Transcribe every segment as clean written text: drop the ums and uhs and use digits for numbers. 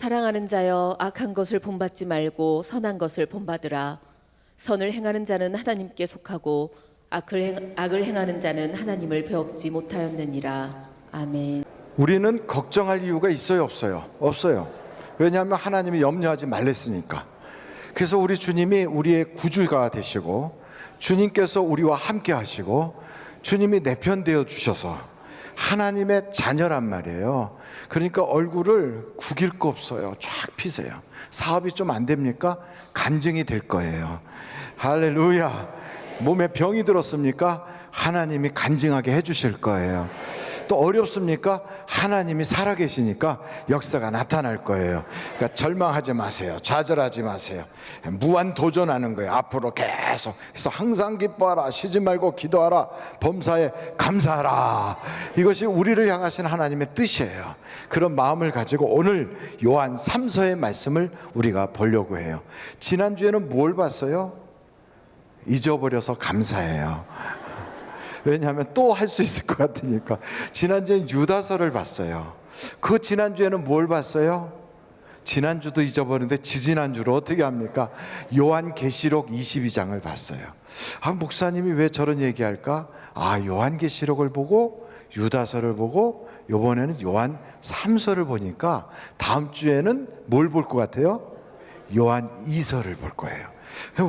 사랑하는 자여, 악한 것을 본받지 말고 선한 것을 본받으라. 선을 행하는 자는 하나님께 속하고 악을 행하는 자는 하나님을 배웁지 못하였느니라. 아멘. 우리는 걱정할 이유가 있어요, 없어요? 없어요. 왜냐하면 하나님이 염려하지 말랬으니까. 그래서 우리 주님이 우리의 구주가 되시고, 주님께서 우리와 함께 하시고, 주님이 내 편 되어 주셔서 하나님의 자녀란 말이에요. 그러니까 얼굴을 구길 거 없어요. 쫙 피세요. 사업이 좀 안 됩니까? 간증이 될 거예요. 할렐루야. 몸에 병이 들었습니까? 하나님이 간증하게 해주실 거예요. 또 어렵습니까? 하나님이 살아계시니까 역사가 나타날 거예요. 그러니까 절망하지 마세요. 좌절하지 마세요. 무한 도전하는 거예요. 앞으로 계속. 그래서 항상 기뻐하라. 쉬지 말고 기도하라. 범사에 감사하라. 이것이 우리를 향하신 하나님의 뜻이에요. 그런 마음을 가지고 오늘 요한 3서의 말씀을 우리가 보려고 해요. 지난주에는 뭘 봤어요? 잊어버려서 감사해요. 왜냐하면 또 할 수 있을 것 같으니까. 지난주엔 유다서를 봤어요. 그 지난주에는 뭘 봤어요? 지난주도 잊어버렸는데 지지난주로 어떻게 합니까? 요한계시록 22장을 봤어요. 목사님이 왜 저런 얘기할까? 요한계시록을 보고 유다서를 보고 이번에는 요한 3서를 보니까 다음 주에는 뭘 볼 것 같아요? 요한 2서를 볼 거예요.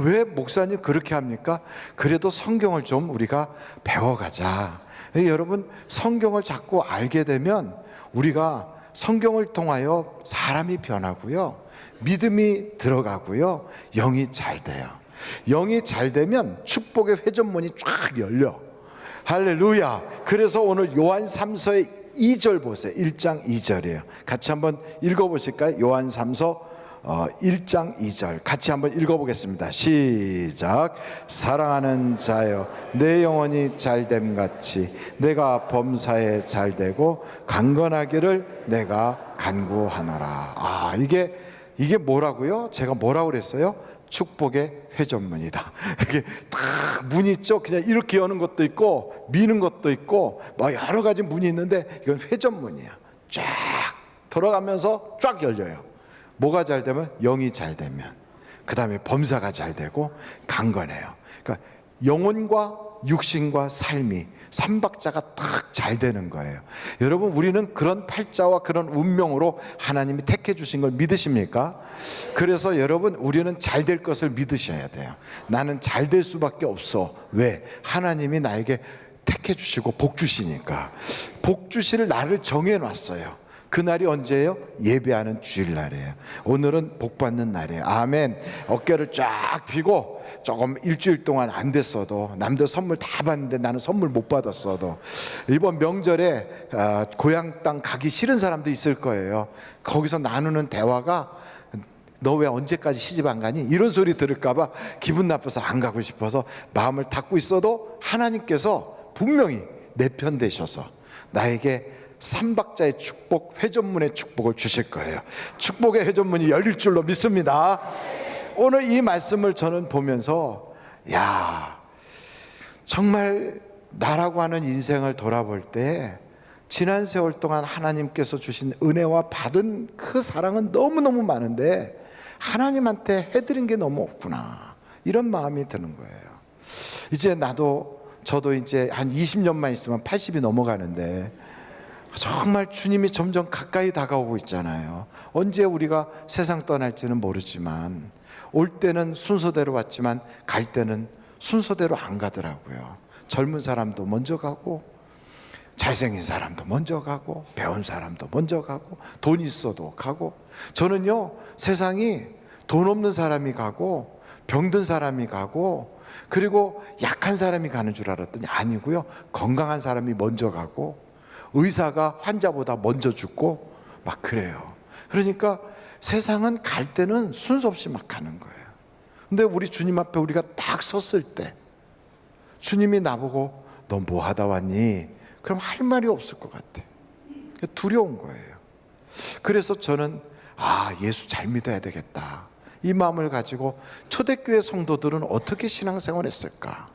왜 목사님 그렇게 합니까? 그래도 성경을 좀 우리가 배워가자. 여러분, 성경을 자꾸 알게 되면 우리가 성경을 통하여 사람이 변하고요, 믿음이 들어가고요, 영이 잘 돼요. 영이 잘 되면 축복의 회전문이 쫙 열려. 할렐루야. 그래서 오늘 요한 3서의 2절 보세요. 1장 2절이에요. 같이 한번 읽어보실까요? 요한 3서 1장 2절 같이 한번 읽어보겠습니다. 시작. 사랑하는 자여, 내 영혼이 잘됨 같이 내가 범사에 잘되고 강건하기를 내가 간구하노라. 이게 뭐라고요? 제가 뭐라고 그랬어요? 축복의 회전문이다. 이렇게 딱 문이 있죠. 그냥 이렇게 여는 것도 있고 미는 것도 있고 뭐 여러 가지 문이 있는데 이건 회전문이야. 쫙 돌아가면서 쫙 열려요. 뭐가 잘 되면? 영이 잘 되면. 그 다음에 범사가 잘 되고 강건해요. 그러니까 영혼과 육신과 삶이 삼박자가 딱 잘 되는 거예요. 여러분, 우리는 그런 팔자와 그런 운명으로 하나님이 택해 주신 걸 믿으십니까? 그래서 여러분, 우리는 잘 될 것을 믿으셔야 돼요. 나는 잘 될 수밖에 없어. 왜? 하나님이 나에게 택해 주시고 복 주시니까. 복 주실 날을 정해 놨어요. 그날이 언제예요? 예배하는 주일날이에요. 오늘은 복받는 날이에요. 아멘. 어깨를 쫙 펴고 조금 일주일 동안 안 됐어도, 남들 선물 다 받는데 나는 선물 못 받았어도, 이번 명절에 고향 땅 가기 싫은 사람도 있을 거예요. 거기서 나누는 대화가 너 왜 언제까지 시집 안 가니? 이런 소리 들을까 봐 기분 나빠서 안 가고 싶어서 마음을 닫고 있어도 하나님께서 분명히 내 편 되셔서 나에게 삼박자의 축복, 회전문의 축복을 주실 거예요. 축복의 회전문이 열릴 줄로 믿습니다. 오늘 이 말씀을 저는 보면서 정말 나라고 하는 인생을 돌아볼 때 지난 세월 동안 하나님께서 주신 은혜와 받은 그 사랑은 너무너무 많은데 하나님한테 해드린 게 너무 없구나, 이런 마음이 드는 거예요. 이제 저도 이제 한 20년만 있으면 80이 넘어가는데 정말 주님이 점점 가까이 다가오고 있잖아요. 언제 우리가 세상 떠날지는 모르지만 올 때는 순서대로 왔지만 갈 때는 순서대로 안 가더라고요. 젊은 사람도 먼저 가고 잘생긴 사람도 먼저 가고 배운 사람도 먼저 가고 돈 있어도 가고. 저는요, 세상이 돈 없는 사람이 가고 병든 사람이 가고 그리고 약한 사람이 가는 줄 알았더니 아니고요, 건강한 사람이 먼저 가고 의사가 환자보다 먼저 죽고 막 그래요. 그러니까 세상은 갈 때는 순서 없이 막 가는 거예요. 근데 우리 주님 앞에 우리가 딱 섰을 때 주님이 나보고 너 뭐 하다 왔니? 그럼 할 말이 없을 것 같아. 두려운 거예요. 그래서 저는 예수 잘 믿어야 되겠다, 이 마음을 가지고 초대교회 성도들은 어떻게 신앙생활 했을까,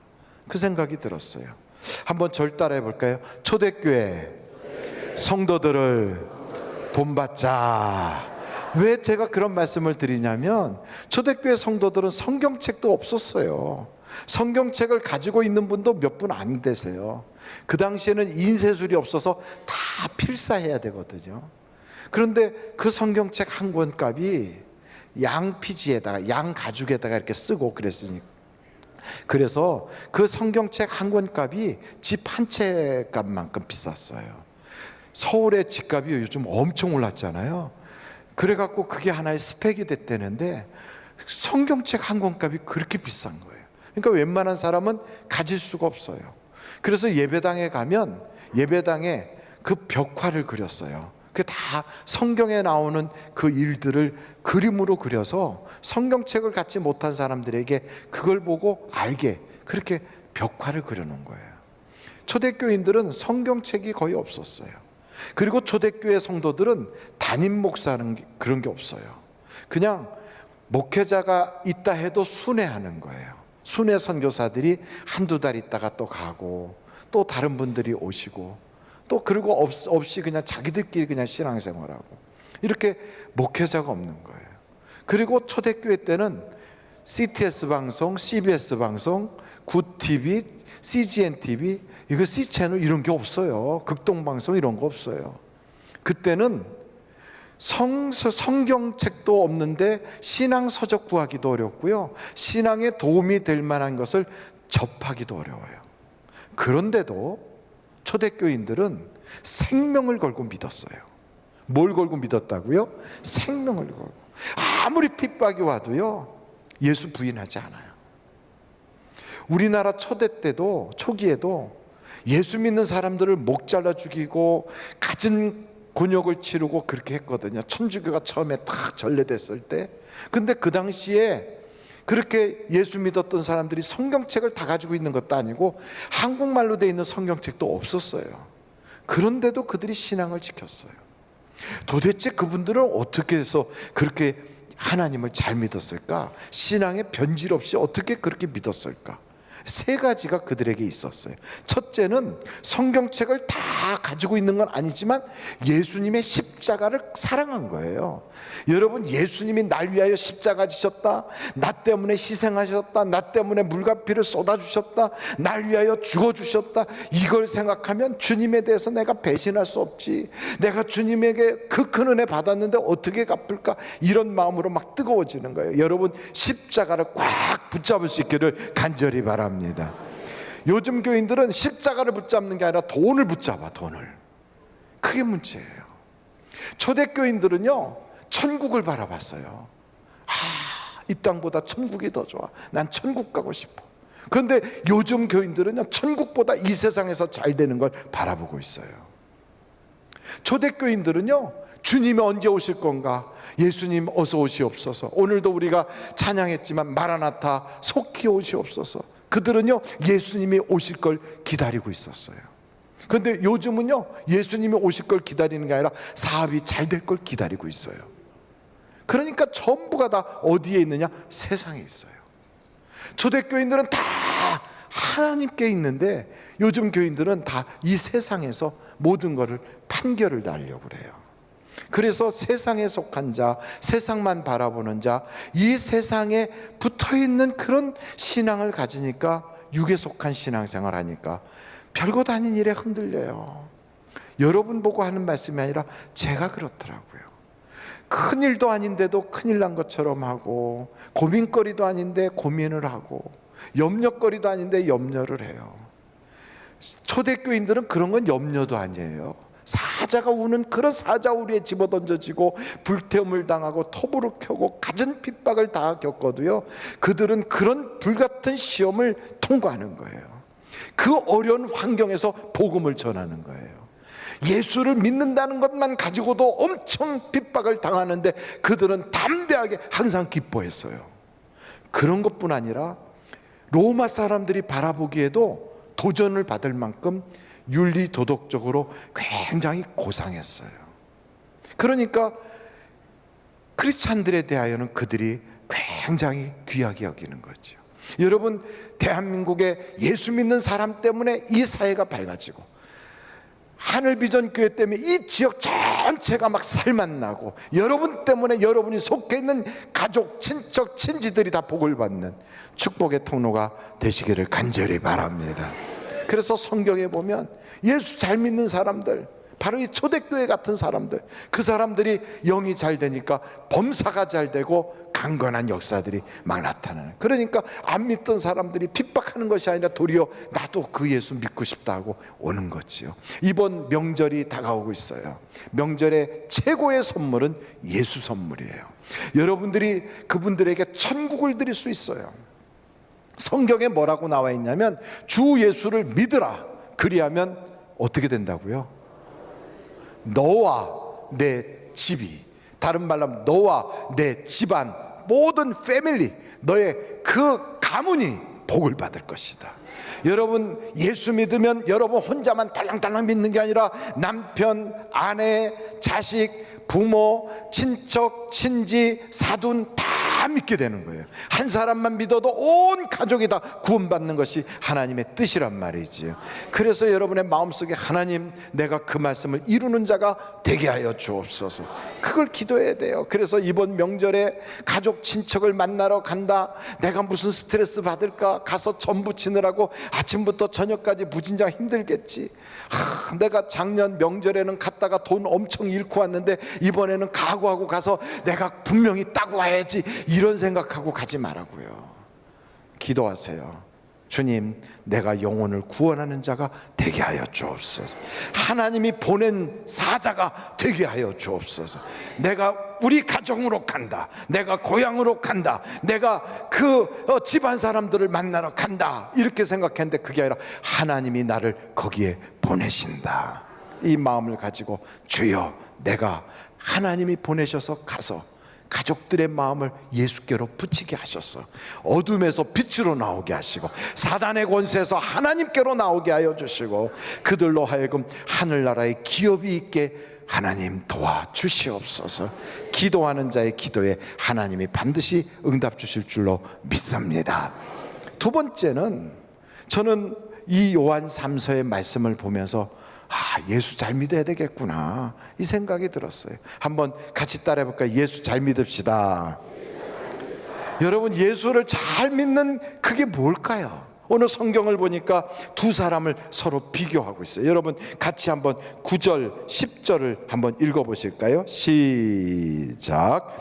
그 생각이 들었어요. 한번 절 따라해 볼까요? 초대교회 성도들을 본받자. 왜 제가 그런 말씀을 드리냐면 초대교회 성도들은 성경책도 없었어요. 성경책을 가지고 있는 분도 몇 분 안 되세요. 그 당시에는 인쇄술이 없어서 다 필사해야 되거든요. 그런데 그 성경책 한 권 값이 양 피지에다가, 양 가죽에다가 이렇게 쓰고 그랬으니까, 그래서 그 성경책 한 권 값이 집 한 채 값만큼 비쌌어요. 서울의 집값이 요즘 엄청 올랐잖아요. 그래갖고 그게 하나의 스펙이 됐다는데 성경책 한 권 값이 그렇게 비싼 거예요. 그러니까 웬만한 사람은 가질 수가 없어요. 그래서 예배당에 가면 예배당에 그 벽화를 그렸어요. 그게 다 성경에 나오는 그 일들을 그림으로 그려서 성경책을 갖지 못한 사람들에게 그걸 보고 알게 그렇게 벽화를 그려놓은 거예요. 초대교인들은 성경책이 거의 없었어요. 그리고 초대교회 성도들은 담임 목사는 그런 게 없어요. 그냥 목회자가 있다 해도 순회하는 거예요. 순회 선교사들이 한두 달 있다가 또 가고 또 다른 분들이 오시고 또 그리고 없이 그냥 자기들끼리 그냥 신앙생활하고 이렇게 목회자가 없는 거예요. 그리고 초대교회 때는 CTS 방송, CBS 방송, 굿TV, CGN-TV, 이거 C채널 이런 게 없어요. 극동방송 이런 거 없어요. 그때는 성경책도 없는데 신앙서적 구하기도 어렵고요. 신앙에 도움이 될 만한 것을 접하기도 어려워요. 그런데도 초대교인들은 생명을 걸고 믿었어요. 뭘 걸고 믿었다고요? 생명을 걸고. 아무리 핍박이 와도요, 예수 부인하지 않아요. 우리나라 초대 때도, 초기에도 예수 믿는 사람들을 목 잘라 죽이고 갖은 곤욕을 치르고 그렇게 했거든요. 천주교가 처음에 딱 전래됐을 때. 근데 그 당시에 그렇게 예수 믿었던 사람들이 성경책을 다 가지고 있는 것도 아니고 한국말로 되어 있는 성경책도 없었어요. 그런데도 그들이 신앙을 지켰어요. 도대체 그분들은 어떻게 해서 그렇게 하나님을 잘 믿었을까? 신앙의 변질 없이 어떻게 그렇게 믿었을까? 세 가지가 그들에게 있었어요. 첫째는 성경책을 다 가지고 있는 건 아니지만 예수님의 십자가를 사랑한 거예요. 여러분, 예수님이 날 위하여 십자가 지셨다, 나 때문에 희생하셨다, 나 때문에 물과 피를 쏟아주셨다, 날 위하여 죽어주셨다, 이걸 생각하면 주님에 대해서 내가 배신할 수 없지, 내가 주님에게 그 큰 은혜 받았는데 어떻게 갚을까, 이런 마음으로 막 뜨거워지는 거예요. 여러분, 십자가를 꽉 붙잡을 수 있기를 간절히 바랍니다. 요즘 교인들은 십자가를 붙잡는 게 아니라 돈을 붙잡아, 돈을. 그게 문제예요. 초대교인들은요, 천국을 바라봤어요. 이 땅보다 천국이 더 좋아, 난 천국 가고 싶어. 그런데 요즘 교인들은요, 천국보다 이 세상에서 잘 되는 걸 바라보고 있어요. 초대교인들은요, 주님이 언제 오실 건가, 예수님 어서 오시옵소서, 오늘도 우리가 찬양했지만 마라나타 속히 오시옵소서, 그들은요, 예수님이 오실 걸 기다리고 있었어요. 그런데 요즘은요, 예수님이 오실 걸 기다리는 게 아니라 사업이 잘 될 걸 기다리고 있어요. 그러니까 전부가 다 어디에 있느냐? 세상에 있어요. 초대교인들은 다 하나님께 있는데 요즘 교인들은 다 이 세상에서 모든 것을 판결을 달려고 그래요. 그래서 세상에 속한 자, 세상만 바라보는 자, 이 세상에 붙어있는 그런 신앙을 가지니까, 육에 속한 신앙생활 하니까 별것 아닌 일에 흔들려요. 여러분 보고 하는 말씀이 아니라 제가 그렇더라고요. 큰일도 아닌데도 큰일 난 것처럼 하고, 고민거리도 아닌데 고민을 하고, 염려거리도 아닌데 염려를 해요. 초대교인들은 그런 건 염려도 아니에요. 사자가 우는 그런 사자우리에 집어던져지고 불태움을 당하고 톱으로 켜고 갖은 핍박을 다 겪어도요, 그들은 그런 불같은 시험을 통과하는 거예요. 그 어려운 환경에서 복음을 전하는 거예요. 예수를 믿는다는 것만 가지고도 엄청 핍박을 당하는데 그들은 담대하게 항상 기뻐했어요. 그런 것뿐 아니라 로마 사람들이 바라보기에도 도전을 받을 만큼 윤리 도덕적으로 굉장히 고상했어요. 그러니까 크리스찬들에 대하여는 그들이 굉장히 귀하게 여기는 거죠. 여러분, 대한민국에 예수 믿는 사람 때문에 이 사회가 밝아지고 하늘비전교회 때문에 이 지역 전체가 막 살맛나고, 여러분 때문에 여러분이 속해 있는 가족, 친척, 친지들이 다 복을 받는 축복의 통로가 되시기를 간절히 바랍니다. 그래서 성경에 보면 예수 잘 믿는 사람들, 바로 이 초대교회 같은 사람들, 그 사람들이 영이 잘 되니까 범사가 잘 되고 강건한 역사들이 막 나타나는. 그러니까 안 믿던 사람들이 핍박하는 것이 아니라 도리어 나도 그 예수 믿고 싶다 하고 오는 거지요. 이번 명절이 다가오고 있어요. 명절의 최고의 선물은 예수 선물이에요. 여러분들이 그분들에게 천국을 드릴 수 있어요. 성경에 뭐라고 나와 있냐면 주 예수를 믿으라. 그리하면 어떻게 된다고요? 너와 내 집이, 다른 말로 하면 너와 내 집안, 모든 패밀리, 너의 그 가문이 복을 받을 것이다. 여러분 예수 믿으면 여러분 혼자만 달랑달랑 믿는 게 아니라 남편, 아내, 자식, 부모, 친척, 친지, 사돈 다 믿게 되는 거예요. 한 사람만 믿어도 온 가족이 다 구원받는 것이 하나님의 뜻이란 말이지요. 그래서 여러분의 마음속에 하나님, 내가 그 말씀을 이루는 자가 되게 하여 주옵소서, 그걸 기도해야 돼요. 그래서 이번 명절에 가족 친척을 만나러 간다, 내가 무슨 스트레스 받을까, 가서 전 부치느라고 아침부터 저녁까지 무진장 힘들겠지. 내가 작년 명절에는 갔다가 돈 엄청 잃고 왔는데 이번에는 각오하고 가서 내가 분명히 따고 와야지, 이런 생각하고 가지 말라고요. 기도하세요. 주님, 내가 영혼을 구원하는 자가 되게 하여 주옵소서. 하나님이 보낸 사자가 되게 하여 주옵소서. 내가 우리 가정으로 간다, 내가 고향으로 간다, 내가 그 집안 사람들을 만나러 간다, 이렇게 생각했는데 그게 아니라 하나님이 나를 거기에 보내신다. 이 마음을 가지고 주여, 내가 하나님이 보내셔서 가서 가족들의 마음을 예수께로 붙이게 하셔서 어둠에서 빛으로 나오게 하시고 사단의 권세에서 하나님께로 나오게 하여 주시고 그들로 하여금 하늘나라의 기업이 있게 하나님 도와주시옵소서. 기도하는 자의 기도에 하나님이 반드시 응답 주실 줄로 믿습니다. 두 번째는, 저는 이 요한 3서의 말씀을 보면서 예수 잘 믿어야 되겠구나, 이 생각이 들었어요. 한번 같이 따라해 볼까요? 예수 잘 믿읍시다. 여러분, 예수를 잘 믿는 그게 뭘까요? 오늘 성경을 보니까 두 사람을 서로 비교하고 있어요. 여러분 같이 한번 9절 10절을 한번 읽어보실까요? 시작.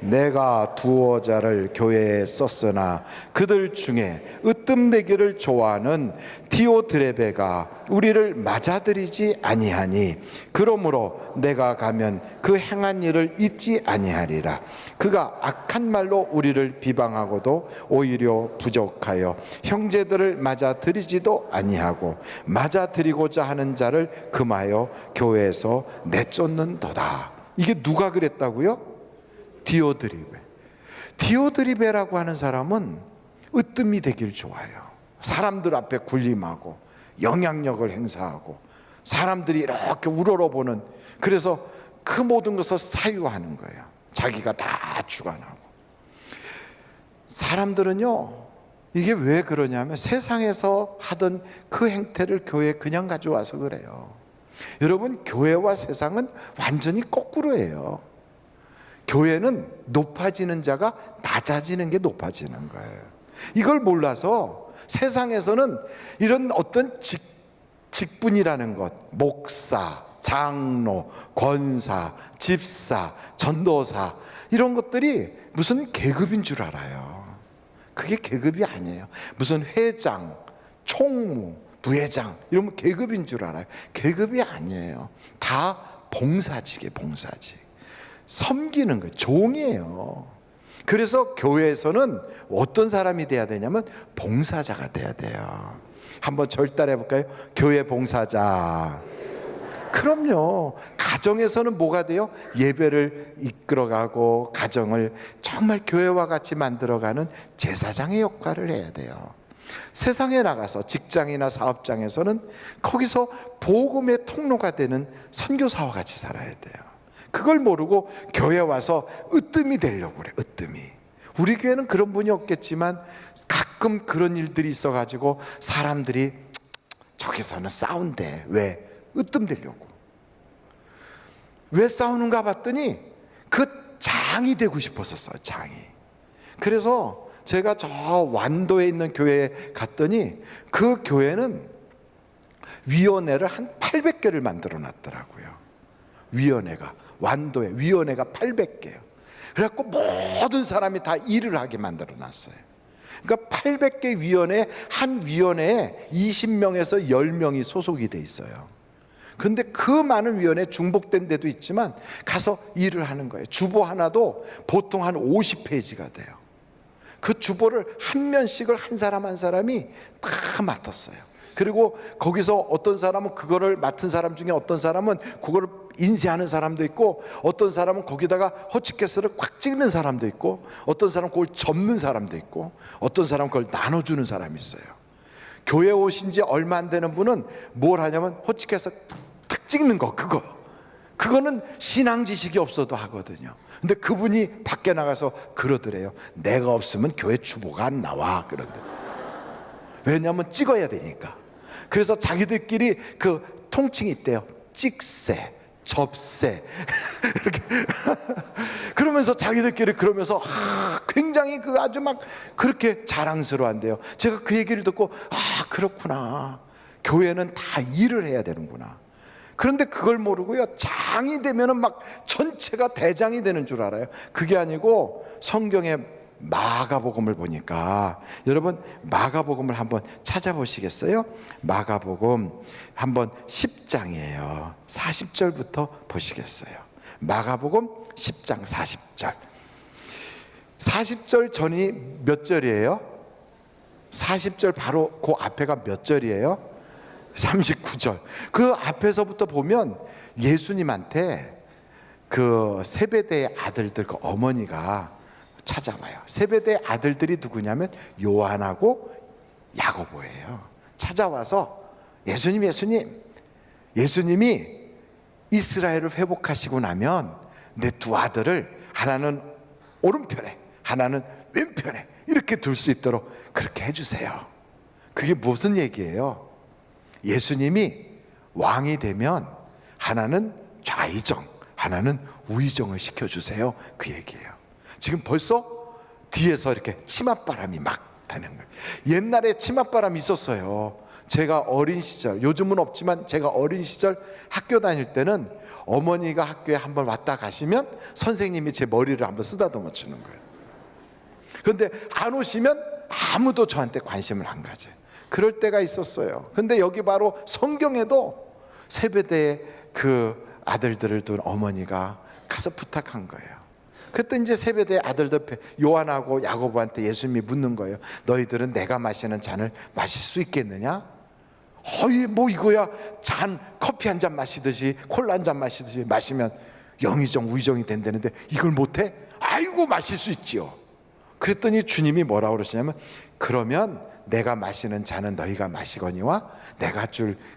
내가 두어 자를 교회에 썼으나 그들 중에 으뜸되기를 좋아하는 디오드레베가 우리를 맞아들이지 아니하니 그러므로 내가 가면 그 행한 일을 잊지 아니하리라. 그가 악한 말로 우리를 비방하고도 오히려 부족하여 형제들을 맞아들이지도 아니하고 맞아들이고자 하는 자를 금하여 교회에서 내쫓는도다. 이게 누가 그랬다고요? 디오드리베. 디오드리베라고 하는 사람은 으뜸이 되길 좋아해요. 사람들 앞에 군림하고 영향력을 행사하고 사람들이 이렇게 우러러보는, 그래서 그 모든 것을 사유하는 거예요. 자기가 다 주관하고. 사람들은요, 이게 왜 그러냐면 세상에서 하던 그 행태를 교회에 그냥 가져와서 그래요. 여러분, 교회와 세상은 완전히 거꾸로예요. 교회는 높아지는 자가 낮아지는 게 높아지는 거예요. 이걸 몰라서 세상에서는 이런 어떤 직분이라는 것, 목사, 장로, 권사, 집사, 전도사, 이런 것들이 무슨 계급인 줄 알아요. 그게 계급이 아니에요. 무슨 회장, 총무, 부회장 이러면 계급인 줄 알아요. 계급이 아니에요. 다 봉사직이에요. 봉사직. 섬기는 거예요. 종이에요. 그래서 교회에서는 어떤 사람이 돼야 되냐면 봉사자가 돼야 돼요. 한번 절따라 해볼까요? 교회 봉사자. 그럼요. 가정에서는 뭐가 돼요? 예배를 이끌어가고 가정을 정말 교회와 같이 만들어가는 제사장의 역할을 해야 돼요. 세상에 나가서 직장이나 사업장에서는 거기서 복음의 통로가 되는 선교사와 같이 살아야 돼요. 그걸 모르고 교회 와서 으뜸이 되려고 그래. 으뜸이. 우리 교회는 그런 분이 없겠지만 가끔 그런 일들이 있어가지고 사람들이 저기서는 싸운대. 왜? 으뜸되려고. 왜 싸우는가 봤더니 그 장이 되고 싶었었어요. 장이. 그래서 제가 저 완도에 있는 교회에 갔더니 그 교회는 위원회를 한 800개를 만들어 놨더라고요. 위원회가, 완도에 위원회가 800개요. 그래갖고 모든 사람이 다 일을 하게 만들어 놨어요. 그러니까 800개 위원회, 한 위원회에 20명에서 10명이 소속이 돼 있어요. 그런데 그 많은 위원회, 중복된 데도 있지만 가서 일을 하는 거예요. 주보 하나도 보통 한 50페이지가 돼요. 그 주보를 한 면씩을 한 사람 한 사람이 다 맡았어요. 그리고 거기서 어떤 사람은 그거를 맡은 사람 중에 어떤 사람은 그거를 인쇄하는 사람도 있고, 어떤 사람은 거기다가 호치케스를 꽉 찍는 사람도 있고, 어떤 사람은 그걸 접는 사람도 있고, 어떤 사람은 그걸 나눠주는 사람이 있어요. 교회 오신 지 얼마 안 되는 분은 뭘 하냐면 호치케스 탁 찍는 거, 그거는 신앙 지식이 없어도 하거든요. 근데 그분이 밖에 나가서 그러더래요. 내가 없으면 교회 주보가 안 나와, 그런데. 왜냐하면 찍어야 되니까. 그래서 자기들끼리 그 통칭이 있대요. 찍새, 접새 이렇게 그러면서 자기들끼리 그러면서 굉장히 그 아주 막 그렇게 자랑스러워한대요. 제가 그 얘기를 듣고 그렇구나, 교회는 다 일을 해야 되는구나. 그런데 그걸 모르고요, 장이 되면은 막 전체가 대장이 되는 줄 알아요. 그게 아니고 성경에 마가복음을 보니까, 여러분 마가복음을 한번 찾아보시겠어요? 마가복음 한번 10장이에요. 40절부터 보시겠어요? 마가복음 10장 40절. 40절 전이 몇 절이에요? 40절 바로 그 앞에가 몇 절이에요? 39절. 그 앞에서부터 보면 예수님한테 그 세베대의 아들들, 그 어머니가 찾아와요. 세베대의 아들들이 누구냐면 요한하고 야고보예요. 찾아와서 예수님이 이스라엘을 회복하시고 나면 내 두 아들을 하나는 오른편에 하나는 왼편에 이렇게 둘 수 있도록 그렇게 해주세요. 그게 무슨 얘기예요? 예수님이 왕이 되면 하나는 좌의정, 하나는 우의정을 시켜주세요, 그 얘기예요. 지금 벌써 뒤에서 이렇게 치맛바람이 막 타는 거예요. 옛날에 치맛바람이 있었어요. 제가 어린 시절, 요즘은 없지만 제가 어린 시절 학교 다닐 때는 어머니가 학교에 한번 왔다 가시면 선생님이 제 머리를 한번 쓰다듬어 주는 거예요. 그런데 안 오시면 아무도 저한테 관심을 안 가져요. 그럴 때가 있었어요. 근데 여기 바로 성경에도 세베대의 그 아들들을 둔 어머니가 가서 부탁한 거예요. 그때 이제 세베대의 아들들 요한하고 야고보한테 예수님이 묻는 거예요. 너희들은 내가 마시는 잔을 마실 수 있겠느냐? 뭐 이거야, 잔 커피 한 잔 마시듯이 콜라 한 잔 마시듯이 마시면 영의정 우의정이 된다는데 이걸 못해? 아이고 마실 수 있지요. 그랬더니 주님이 뭐라고 그러시냐면, 그러면 내가 마시는 잔은 너희가 마시거니와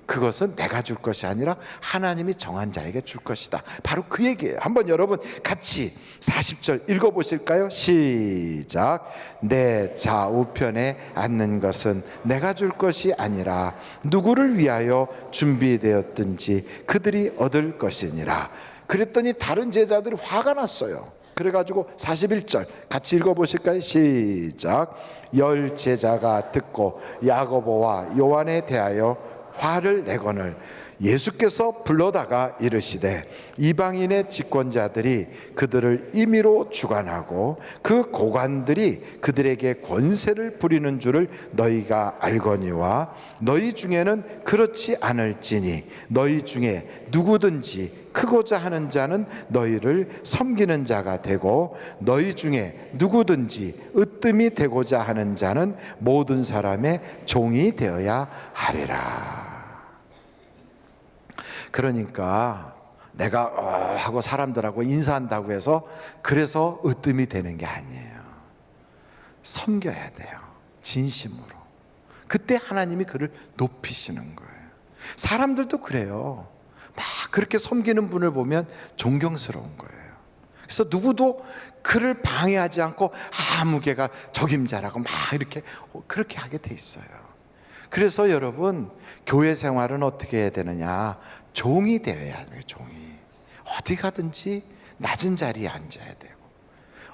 그것은 내가 줄 것이 아니라 하나님이 정한 자에게 줄 것이다. 바로 그 얘기예요. 한번 여러분 같이 40절 읽어보실까요? 시작. 내 좌우편에 앉는 것은 내가 줄 것이 아니라 누구를 위하여 준비되었든지 그들이 얻을 것이니라. 그랬더니 다른 제자들이 화가 났어요. 그래가지고 41절 같이 읽어보실까요? 시작. 10 제자가 듣고 야고보와 요한에 대하여 화를 내거늘 예수께서 불러다가 이르시되 이방인의 집권자들이 그들을 임의로 주관하고 그 고관들이 그들에게 권세를 부리는 줄을 너희가 알거니와 너희 중에는 그렇지 않을지니 너희 중에 누구든지 크고자 하는 자는 너희를 섬기는 자가 되고 너희 중에 누구든지 으뜸이 되고자 하는 자는 모든 사람의 종이 되어야 하리라. 그러니까 내가 하고 사람들하고 인사한다고 해서 그래서 으뜸이 되는 게 아니에요. 섬겨야 돼요, 진심으로. 그때 하나님이 그를 높이시는 거예요. 사람들도 그래요. 막 그렇게 섬기는 분을 보면 존경스러운 거예요. 그래서 누구도 그를 방해하지 않고 무게가 적임자라고 막 이렇게 그렇게 하게 돼 있어요. 그래서 여러분, 교회 생활은 어떻게 해야 되느냐? 종이 되어야 해요. 종이. 어디 가든지 낮은 자리에 앉아야 되고,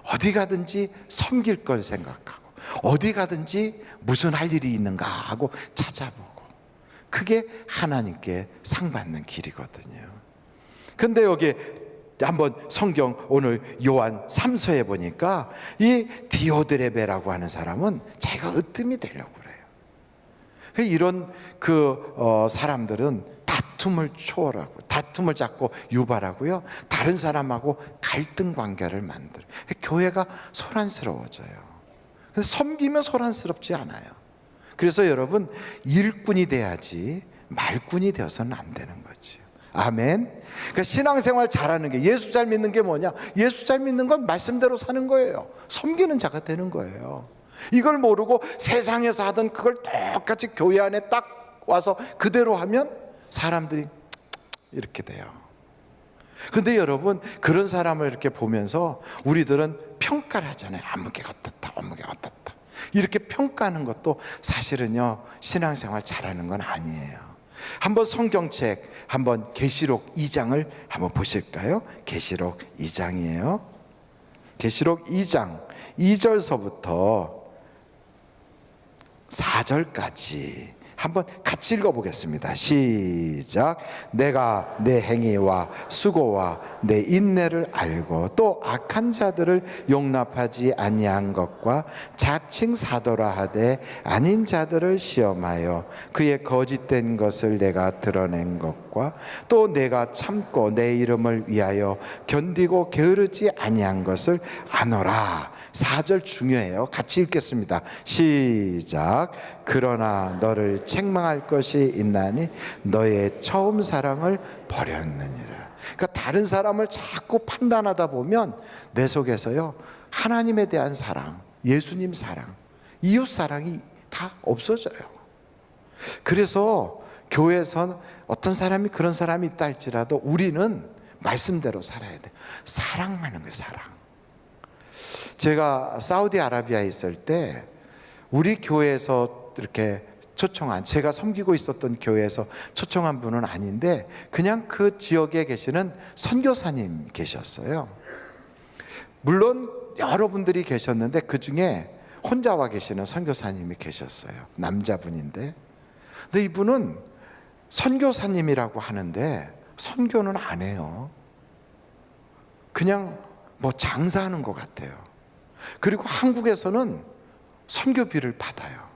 어디 가든지 섬길 걸 생각하고, 어디 가든지 무슨 할 일이 있는가 하고 찾아보고, 그게 하나님께 상 받는 길이거든요. 근데 여기 한번 성경 오늘 요한 3서에 보니까 이 디오드레베라고 하는 사람은 자기가 으뜸이 되려고 그래요. 이런 사람들은 다툼을 초월하고, 다툼을 자꾸 유발하고요, 다른 사람하고 갈등 관계를 만들어요. 교회가 소란스러워져요. 그래서 섬기면 소란스럽지 않아요. 그래서 여러분, 일꾼이 돼야지 말꾼이 되어서는 안 되는 거죠. 아멘. 그러니까 신앙생활 잘하는 게, 예수 잘 믿는 게 뭐냐? 예수 잘 믿는 건 말씀대로 사는 거예요. 섬기는 자가 되는 거예요. 이걸 모르고 세상에서 하던 그걸 똑같이 교회 안에 딱 와서 그대로 하면 사람들이 이렇게 돼요. 근데 여러분, 그런 사람을 이렇게 보면서 우리들은 평가를 하잖아요. 아무개 어떻다, 아무개 어떻다. 이렇게 평가하는 것도 사실은요, 신앙생활 잘하는 건 아니에요. 한번 성경책, 한번 계시록 2장을 한번 보실까요? 계시록 2장이에요. 계시록 2장 2절서부터 4절까지 한번 같이 읽어보겠습니다. 시작. 내가 내 행위와 수고와 내 인내를 알고 또 악한 자들을 용납하지 아니한 것과 자칭 사도라 하되 아닌 자들을 시험하여 그의 거짓된 것을 내가 드러낸 것과 또 내가 참고 내 이름을 위하여 견디고 게으르지 아니한 것을 아노라. 4절 중요해요. 같이 읽겠습니다. 시작. 그러나 너를 책망할 것이 있나니 너의 처음 사랑을 버렸느니라. 그러니까 다른 사람을 자꾸 판단하다 보면 내 속에서요, 하나님에 대한 사랑, 예수님 사랑, 이웃 사랑이 다 없어져요. 그래서 교회에서 어떤 사람이 그런 사람이 있다 할지라도 우리는 말씀대로 살아야 돼. 사랑하는 거예요. 사랑. 제가 사우디아라비아에 있을 때 우리 교회에서 이렇게 초청한, 제가 섬기고 있었던 교회에서 초청한 분은 아닌데 그냥 그 지역에 계시는 선교사님 계셨어요. 물론 여러분들이 계셨는데 그 중에 혼자 와 계시는 선교사님이 계셨어요. 남자분인데, 근데 이분은 선교사님이라고 하는데 선교는 안 해요. 그냥 뭐 장사하는 것 같아요. 그리고 한국에서는 선교비를 받아요.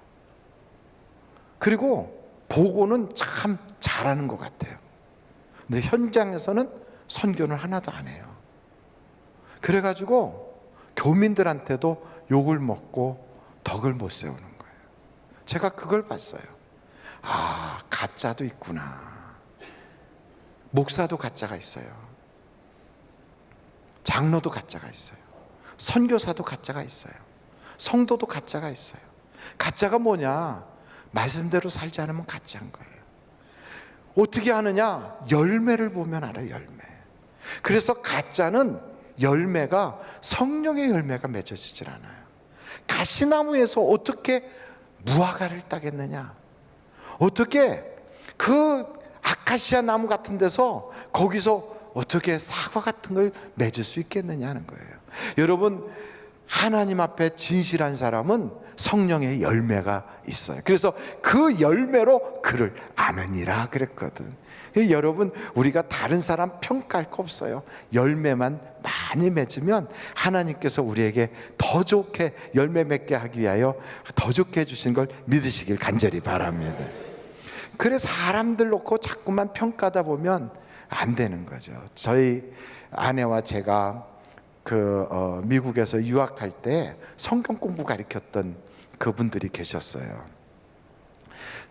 그리고 보고는 참 잘하는 것 같아요. 근데 현장에서는 선교는 하나도 안 해요. 그래가지고 교민들한테도 욕을 먹고 덕을 못 세우는 거예요. 제가 그걸 봤어요. 아, 가짜도 있구나. 목사도 가짜가 있어요. 장로도 가짜가 있어요. 선교사도 가짜가 있어요. 성도도 가짜가 있어요. 가짜가 뭐냐? 말씀대로 살지 않으면 가짜인 거예요. 어떻게 하느냐? 열매를 보면 알아요. 열매. 그래서 가짜는 열매가, 성령의 열매가 맺어지질 않아요. 가시나무에서 어떻게 무화과를 따겠느냐? 어떻게 그 아카시아 나무 같은 데서 거기서 어떻게 사과 같은 걸 맺을 수 있겠느냐 하는 거예요. 여러분, 하나님 앞에 진실한 사람은 성령의 열매가 있어요. 그래서 그 열매로 그를 아느니라 그랬거든. 여러분, 우리가 다른 사람 평가할 거 없어요. 열매만 많이 맺으면 하나님께서 우리에게 더 좋게 열매 맺게 하기 위하여 더 좋게 해주신 걸 믿으시길 간절히 바랍니다. 그래, 사람들 놓고 자꾸만 평가하다 보면 안 되는 거죠. 저희 아내와 제가 미국에서 유학할 때 성경 공부 가르쳤던 그분들이 계셨어요.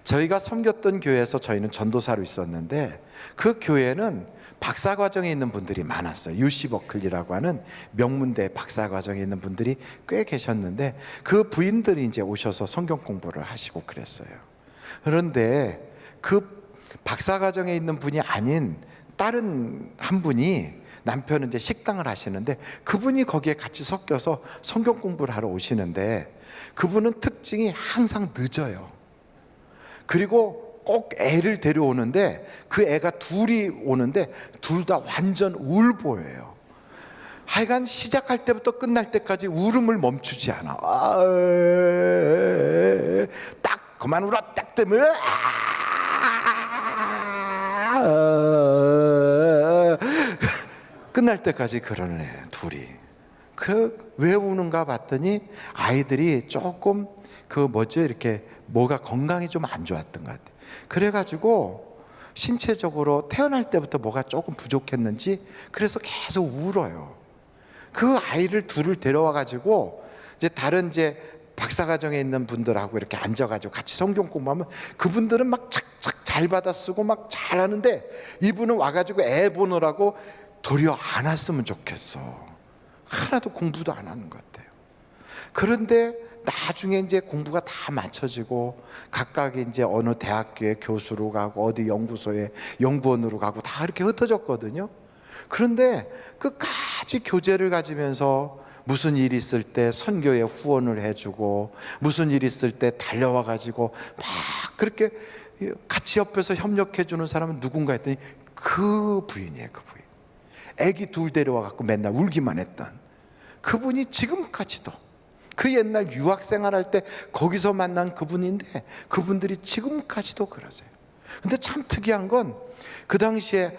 저희가 섬겼던 교회에서 저희는 전도사로 있었는데 그 교회는 박사과정에 있는 분들이 많았어요. UC 버클리라고 하는 명문대 박사과정에 있는 분들이 꽤 계셨는데 그 부인들이 이제 오셔서 성경 공부를 하시고 그랬어요. 그런데 그 박사과정에 있는 분이 아닌 다른 한 분이, 남편은 이제 식당을 하시는데 그분이 거기에 같이 섞여서 성경 공부를 하러 오시는데 그분은 특징이 항상 늦어요. 그리고 꼭 애를 데려오는데 그 애가 둘이 오는데 둘 다 완전 울보예요. 하여간 시작할 때부터 끝날 때까지 울음을 멈추지 않아. 딱 그만 울어 딱 되면 끝날 때까지 그러는 애 둘이. 왜 우는가 봤더니 아이들이 조금 이렇게 뭐가 건강이 좀 안 좋았던 것 같아. 그래가지고 신체적으로 태어날 때부터 뭐가 조금 부족했는지 그래서 계속 울어요. 그 아이를 둘을 데려와 가지고 이제 다른 박사과정에 있는 분들하고 이렇게 앉아가지고 같이 성경 공부하면 그분들은 막 착착 잘 받아쓰고 막 잘하는데 이분은 와가지고 애 보느라고 도리어 안 왔으면 좋겠어. 하나도 공부도 안 하는 것 같아요. 그런데 나중에 이제 공부가 다 맞춰지고 각각 이제 어느 대학교에 교수로 가고 어디 연구소에 연구원으로 가고 다 이렇게 흩어졌거든요. 그런데 끝까지 교제를 가지면서 무슨 일 있을 때 선교에 후원을 해주고 무슨 일 있을 때 달려와 가지고 막 그렇게 같이 옆에서 협력해 주는 사람은 누군가 했더니 그 부인이에요. 그 부인. 애기 둘 데려와 갖고 맨날 울기만 했던 그분이 지금까지도 그 옛날 유학 생활할 때 거기서 만난 그분인데 그분들이 지금까지도 그러세요. 근데 참 특이한 건 그 당시에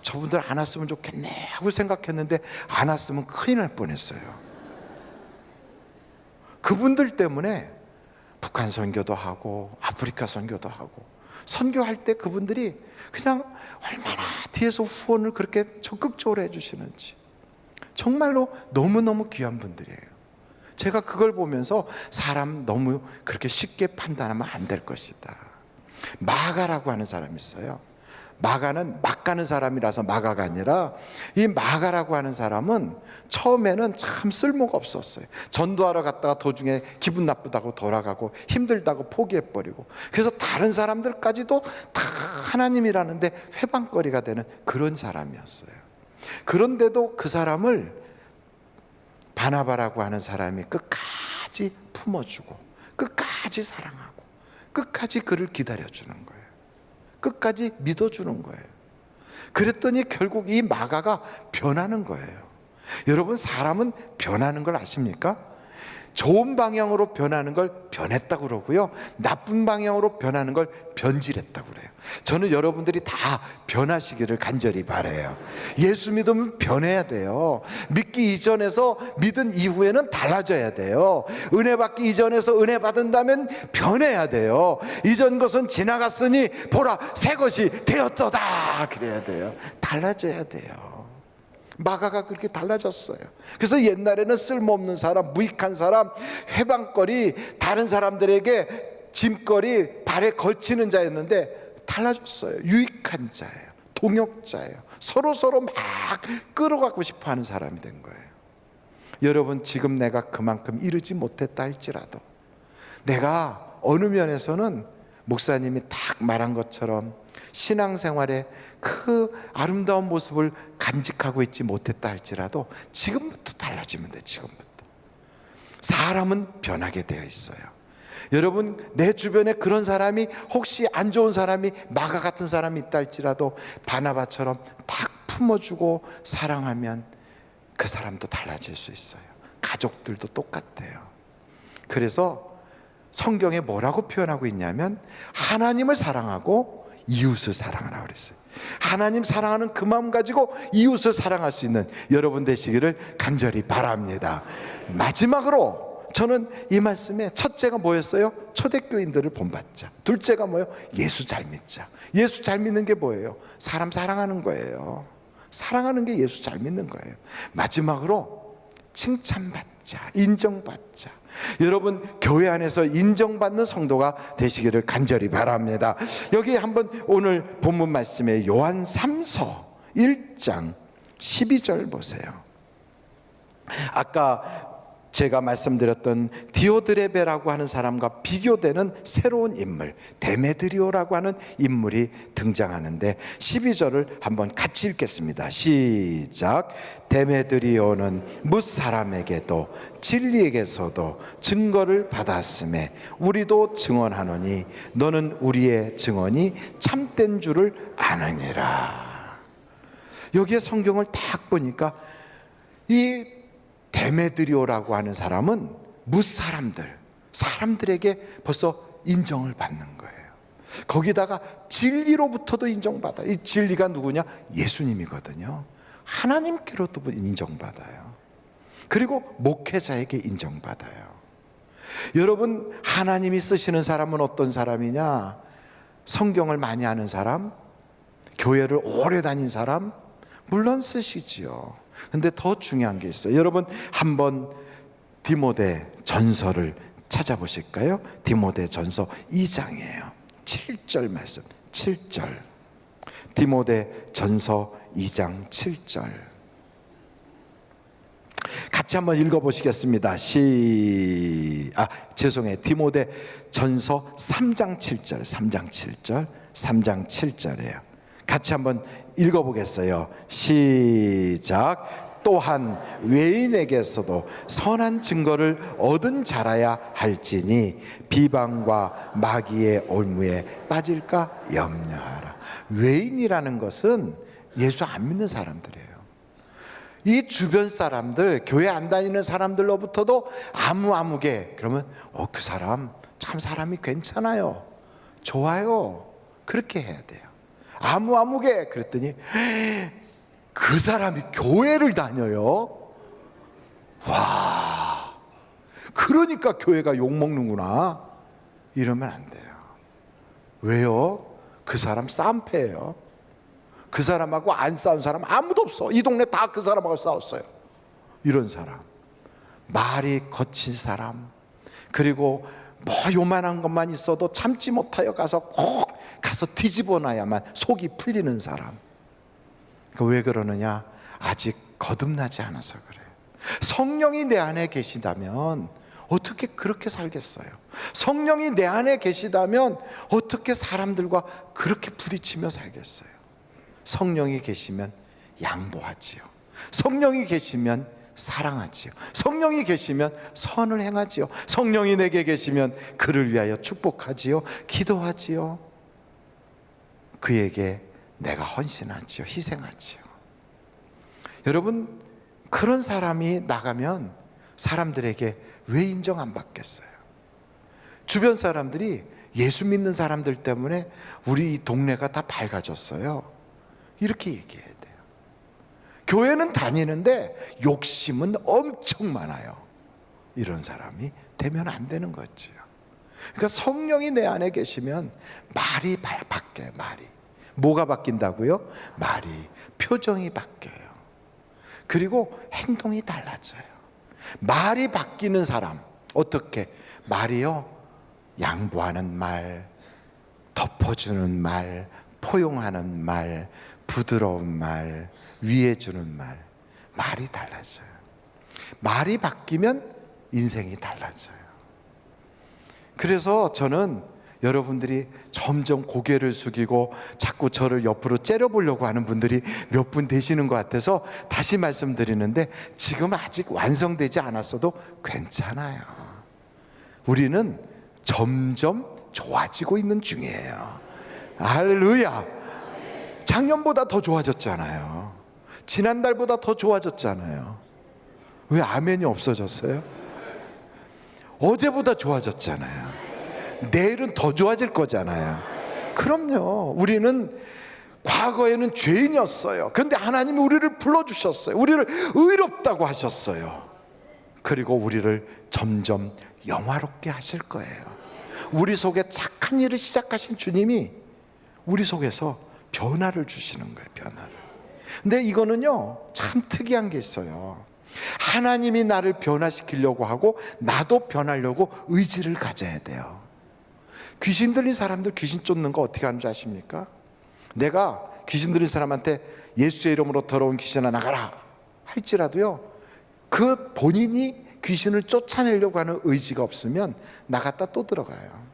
저분들 안 왔으면 좋겠네 하고 생각했는데 안 왔으면 큰일 날 뻔했어요. 그분들 때문에 북한 선교도 하고 아프리카 선교도 하고 선교할 때 그분들이 그냥 얼마나 뒤에서 후원을 그렇게 적극적으로 해주시는지 정말로 너무너무 귀한 분들이에요. 제가 그걸 보면서 사람 너무 그렇게 쉽게 판단하면 안 될 것이다. 마가라고 하는 사람이 있어요. 마가는 막 가는 사람이라서 마가가 아니라 이 마가라고 하는 사람은 처음에는 참 쓸모가 없었어요. 전도하러 갔다가 도중에 기분 나쁘다고 돌아가고 힘들다고 포기해버리고 그래서 다른 사람들까지도 다 하나님이라는데 회방거리가 되는 그런 사람이었어요. 그런데도 그 사람을 바나바라고 하는 사람이 끝까지 품어주고 끝까지 사랑하고 끝까지 그를 기다려주는 거예요. 끝까지 믿어주는 거예요. 그랬더니 결국 이 마가가 변하는 거예요. 여러분 사람은 변하는 걸 아십니까? 좋은 방향으로 변하는 걸 변했다고 그러고요, 나쁜 방향으로 변하는 걸 변질했다고 그래요. 저는 여러분들이 다 변하시기를 간절히 바라요. 예수 믿으면 변해야 돼요. 믿기 이전에서 믿은 이후에는 달라져야 돼요. 은혜 받기 이전에서 은혜 받은다면 변해야 돼요. 이전 것은 지나갔으니 보라 새 것이 되었도다 그래야 돼요. 달라져야 돼요. 마가가 그렇게 달라졌어요. 그래서 옛날에는 쓸모없는 사람, 무익한 사람, 회방거리, 다른 사람들에게 짐거리, 발에 걸치는 자였는데 달라졌어요. 유익한 자예요. 동역자예요. 서로 막 끌어가고 싶어하는 사람이 된 거예요. 여러분 지금 내가 그만큼 이루지 못했다 할지라도 내가 어느 면에서는 목사님이 딱 말한 것처럼 신앙생활의 그 아름다운 모습을 간직하고 있지 못했다 할지라도 지금부터 달라지면 돼. 지금부터. 사람은 변하게 되어 있어요. 여러분 내 주변에 그런 사람이 혹시 안 좋은 사람이 마가 같은 사람이 있다 할지라도 바나바처럼 딱 품어주고 사랑하면 그 사람도 달라질 수 있어요. 가족들도 똑같아요. 그래서 성경에 뭐라고 표현하고 있냐면 하나님을 사랑하고 이웃을 사랑하라 그랬어요. 하나님 사랑하는 그 마음 가지고 이웃을 사랑할 수 있는 여러분 되시기를 간절히 바랍니다. 마지막으로 저는 이 말씀에 첫째가 뭐였어요? 초대교인들을 본받자. 둘째가 뭐예요? 예수 잘 믿자. 예수 잘 믿는 게 뭐예요? 사람 사랑하는 거예요. 사랑하는 게 예수 잘 믿는 거예요. 마지막으로 칭찬받자, 인정받자. 여러분 교회 안에서 인정받는 성도가 되시기를 간절히 바랍니다. 여기 한번 오늘 본문 말씀에 요한 3서 1장 12절 보세요. 아까 제가 말씀드렸던 디오드레베라고 하는 사람과 비교되는 새로운 인물, 데메드리오라고 하는 인물이 등장하는데 12절을 한번 같이 읽겠습니다. 시작. 데메드리오는 뭇 사람에게도 진리에게서도 증거를 받았음에 우리도 증언하노니 너는 우리의 증언이 참된 줄을 아느니라. 여기에 성경을 딱 보니까 이 데메드리오라고 하는 사람은 뭇 사람들에게 벌써 인정을 받는 거예요. 거기다가 진리로부터도 인정받아. 이 진리가 누구냐? 예수님이거든요. 하나님께로도 인정받아요. 그리고 목회자에게 인정받아요. 여러분, 하나님이 쓰시는 사람은 어떤 사람이냐? 성경을 많이 아는 사람, 교회를 오래 다닌 사람, 물론 쓰시지요. 근데 더 중요한 게 있어요. 여러분, 한번 디모데 전서를 찾아보실까요? 디모데 전서 2장이에요. 7절 말씀. 7절. 디모데 전서 2장 7절. 같이 한번 읽어보시겠습니다. 디모데 전서 3장 7절. 3장 7절. 3장 7절이에요. 같이 한번 읽어보겠어요. 시작. 또한 외인에게서도 선한 증거를 얻은 자라야 할지니 비방과 마귀의 올무에 빠질까 염려하라. 외인이라는 것은 예수 안 믿는 사람들이에요. 이 주변 사람들, 교회 안 다니는 사람들로부터도 아무개 그러면 그 사람 참 사람이 괜찮아요, 좋아요, 그렇게 해야 돼요. 아무개 그랬더니 그 사람이 교회를 다녀요. 와, 그러니까 교회가 욕먹는구나, 이러면 안 돼요. 왜요? 그 사람 쌈패예요. 그 사람하고 안 싸운 사람 아무도 없어. 이 동네 다 그 사람하고 싸웠어요. 이런 사람, 말이 거친 사람, 그리고 뭐 요만한 것만 있어도 참지 못하여 꼭 가서 뒤집어 놔야만 속이 풀리는 사람. 왜 그러느냐? 아직 거듭나지 않아서 그래요. 성령이 내 안에 계시다면 어떻게 그렇게 살겠어요? 성령이 내 안에 계시다면 어떻게 사람들과 그렇게 부딪히며 살겠어요? 성령이 계시면 양보하지요. 성령이 계시면 사랑하지요. 성령이 계시면 선을 행하지요. 성령이 내게 계시면 그를 위하여 축복하지요. 기도하지요. 그에게 내가 헌신하지요. 희생하지요. 여러분, 그런 사람이 나가면 사람들에게 왜 인정 안 받겠어요? 주변 사람들이 예수 믿는 사람들 때문에 우리 이 동네가 다 밝아졌어요, 이렇게 얘기해야 돼요. 교회는 다니는데 욕심은 엄청 많아요. 이런 사람이 되면 안 되는 거죠. 그러니까 성령이 내 안에 계시면 말이 바뀌어요. 말이 뭐가 바뀐다고요? 말이, 표정이 바뀌어요. 그리고 행동이 달라져요. 말이 바뀌는 사람, 어떻게? 말이요, 양보하는 말, 덮어주는 말, 포용하는 말, 부드러운 말, 위해주는 말. 말이 달라져요. 말이 바뀌면 인생이 달라져요. 그래서 저는 여러분들이 점점 고개를 숙이고 자꾸 저를 옆으로 째려보려고 하는 분들이 몇 분 되시는 것 같아서 다시 말씀드리는데, 지금 아직 완성되지 않았어도 괜찮아요. 우리는 점점 좋아지고 있는 중이에요. 할렐루야. 작년보다 더 좋아졌잖아요. 지난달보다 더 좋아졌잖아요. 왜 아멘이 없어졌어요? 어제보다 좋아졌잖아요. 내일은 더 좋아질 거잖아요. 그럼요. 우리는 과거에는 죄인이었어요. 그런데 하나님이 우리를 불러주셨어요. 우리를 의롭다고 하셨어요. 그리고 우리를 점점 영화롭게 하실 거예요. 우리 속에 착한 일을 시작하신 주님이 우리 속에서 변화를 주시는 거예요. 변화를. 근데 이거는요, 참 특이한 게 있어요. 하나님이 나를 변화시키려고 하고 나도 변하려고 의지를 가져야 돼요. 귀신 들린 사람들 귀신 쫓는 거 어떻게 하는 줄 아십니까? 내가 귀신 들린 사람한테 예수의 이름으로 더러운 귀신아 나가라 할지라도요, 그 본인이 귀신을 쫓아내려고 하는 의지가 없으면 나갔다 또 들어가요.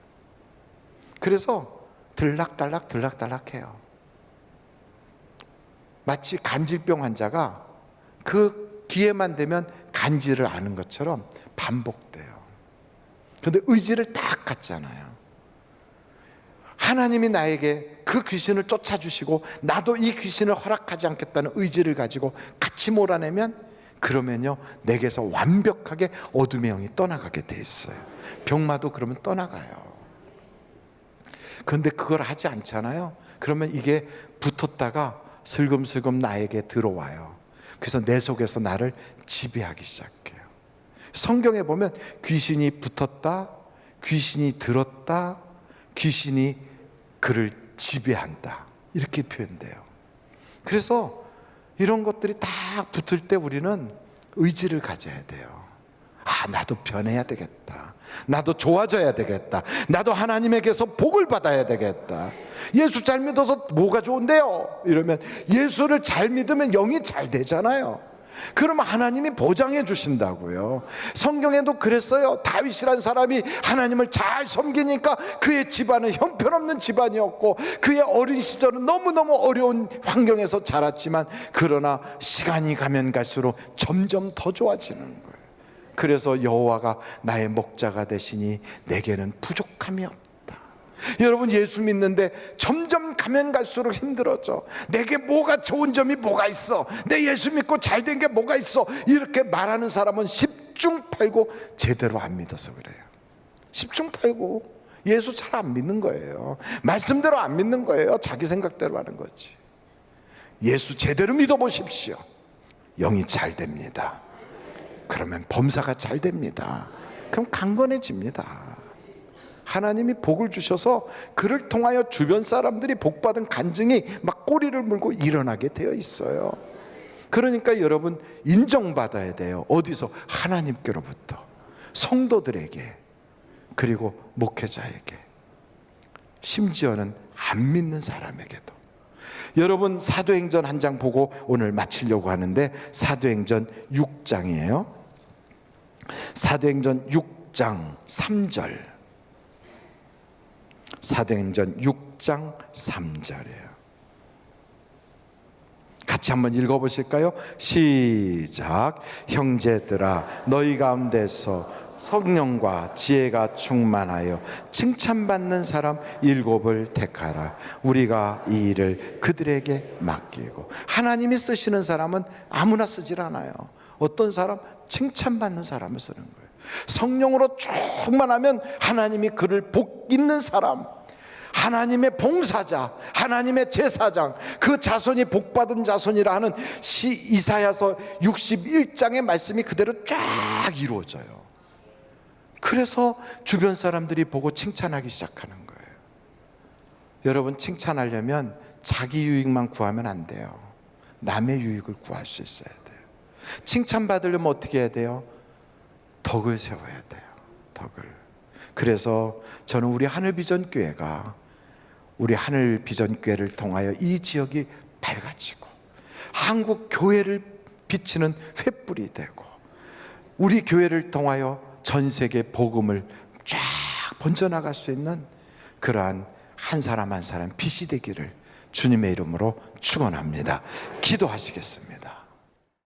그래서 들락달락 해요. 마치 간질병 환자가 그 기회만 되면 간질을 아는 것처럼 반복돼요. 그런데 의지를 딱 갖잖아요. 하나님이 나에게 그 귀신을 쫓아주시고 나도 이 귀신을 허락하지 않겠다는 의지를 가지고 같이 몰아내면, 그러면요 내게서 완벽하게 어둠의 영이 떠나가게 돼 있어요. 병마도 그러면 떠나가요. 그런데 그걸 하지 않잖아요. 그러면 이게 붙었다가 슬금슬금 나에게 들어와요. 그래서 내 속에서 나를 지배하기 시작해요. 성경에 보면 귀신이 붙었다, 귀신이 들었다, 귀신이 그를 지배한다, 이렇게 표현돼요. 그래서 이런 것들이 딱 붙을 때 우리는 의지를 가져야 돼요. 아, 나도 변해야 되겠다. 나도 좋아져야 되겠다. 나도 하나님에게서 복을 받아야 되겠다. 예수 잘 믿어서 뭐가 좋은데요? 이러면 예수를 잘 믿으면 영이 잘 되잖아요. 그러면 하나님이 보장해 주신다고요. 성경에도 그랬어요. 다윗이란 사람이 하나님을 잘 섬기니까 그의 집안은 형편없는 집안이었고, 그의 어린 시절은 너무너무 어려운 환경에서 자랐지만, 그러나 시간이 가면 갈수록 점점 더 좋아지는 거예요. 그래서 여호와가 나의 목자가 되시니 내게는 부족함이 없다. 여러분, 예수 믿는데 점점 가면 갈수록 힘들어져. 내게 뭐가 좋은 점이 뭐가 있어, 내 예수 믿고 잘 된 게 뭐가 있어, 이렇게 말하는 사람은 십중팔구 제대로 안 믿어서 그래요. 십중팔구 예수 잘 안 믿는 거예요. 말씀대로 안 믿는 거예요. 자기 생각대로 하는 거지. 예수 제대로 믿어보십시오. 영이 잘 됩니다. 그러면 범사가 잘 됩니다. 그럼 강건해집니다. 하나님이 복을 주셔서 그를 통하여 주변 사람들이 복받은 간증이 막 꼬리를 물고 일어나게 되어 있어요. 그러니까 여러분, 인정받아야 돼요. 어디서? 하나님께로부터, 성도들에게, 그리고 목회자에게, 심지어는 안 믿는 사람에게도. 여러분, 사도행전 한 장 보고 오늘 마치려고 하는데, 사도행전 6장이에요 사도행전 6장 3절. 사도행전 6장 3절이에요. 같이 한번 읽어보실까요? 시작. 형제들아, 너희 가운데서 성령과 지혜가 충만하여 칭찬받는 사람 7을 택하라. 우리가 이 일을 그들에게 맡기고. 하나님이 쓰시는 사람은 아무나 쓰질 않아요. 어떤 사람? 칭찬받는 사람을 쓰는 거예요. 성령으로 충만하면 하나님이 그를 복 있는 사람, 하나님의 봉사자, 하나님의 제사장, 그 자손이 복받은 자손이라 하는 이사야서 61장의 말씀이 그대로 쫙 이루어져요. 그래서 주변 사람들이 보고 칭찬하기 시작하는 거예요. 여러분, 칭찬하려면 자기 유익만 구하면 안 돼요. 남의 유익을 구할 수 있어야 돼요. 칭찬받으려면 어떻게 해야 돼요? 덕을 세워야 돼요. 덕을. 그래서 저는 우리 하늘비전교회가, 우리 하늘비전교회를 통하여 이 지역이 밝아지고 한국 교회를 비치는 횃불이 되고, 우리 교회를 통하여 전 세계 복음을 쫙 번져나갈 수 있는 그러한 한 사람 한 사람 빛이 되기를 주님의 이름으로 축원합니다. 기도하시겠습니다.